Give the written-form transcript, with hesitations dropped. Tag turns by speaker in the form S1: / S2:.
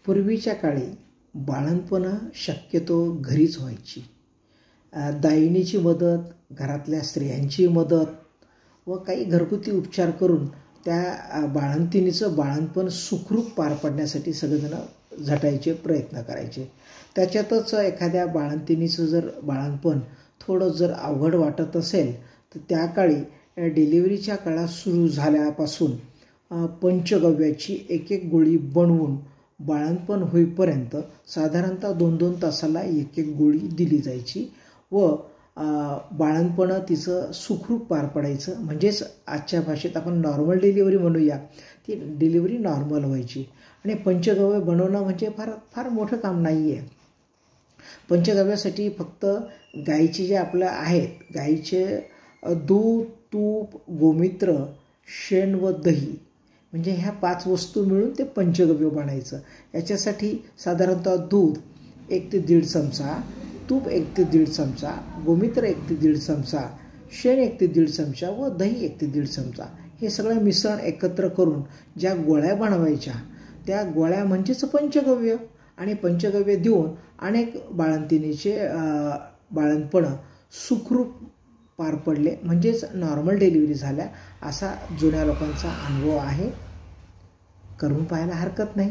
S1: पूर्वीच्या काळी बाळंतपणं शक्यतो घरीच व्हायची. दायिनीची मदत, घरातल्या स्त्रियांची मदत व काही घरगुती उपचार करून त्या बाळंतिणीचं बाळंतपण सुखरूप पार पाडण्यासाठी सगळेजण झटायचे, प्रयत्न करायचे. त्याच्यातच एखाद्या बाळंतिणीचं जर बाळंतपण थोडं जर अवघड वाटत असेल तर त्या काळी डिलिव्हरीच्या काळात सुरू झाल्यापासून पंचगव्याची एक एक गोळी बनवून बाळंतपण होईपर्यंत साधारणतः 2-2 तासाला एक एक गोळी दिली जायची व बाळंतपणं तिचं सुखरूप पार पडायचं. म्हणजेच आजच्या भाषेत आपण नॉर्मल डिलिव्हरी म्हणूया, ती डिलिव्हरी नॉर्मल व्हायची. आणि पंचगव्य बनवणं म्हणजे फार मोठं काम नाही आहे. पंचगव्यासाठी फक्त गाईचे जे आपलं आहेत, गाईचे दूध, तूप, गोमित्र, शेण व दही म्हणजे ह्या 5 वस्तू मिळून ते पंचगव्य बनायचं. याच्यासाठी साधारणतः दूध 1 ते 1.5 चमचा, तूप 1 ते 1.5 चमचा, गोमित्र 1 ते 1.5 चमचा, शेण 1 ते 1.5 चमचा व दही 1 ते 1.5 चमचा हे सगळं मिश्रण एकत्र करून ज्या गोळ्या बनवायच्या त्या गोळ्या म्हणजेच पंचगव्य. आणि पंचगव्य देऊन अनेक बाळंतिणीचे बाळंतपणं सुखरूप पार पडले, म्हणजेच नॉर्मल डिलिव्हरी झाल्या असा जुन्या लोकांचा अनुभव आहे. करून पाहायला हरकत नाही.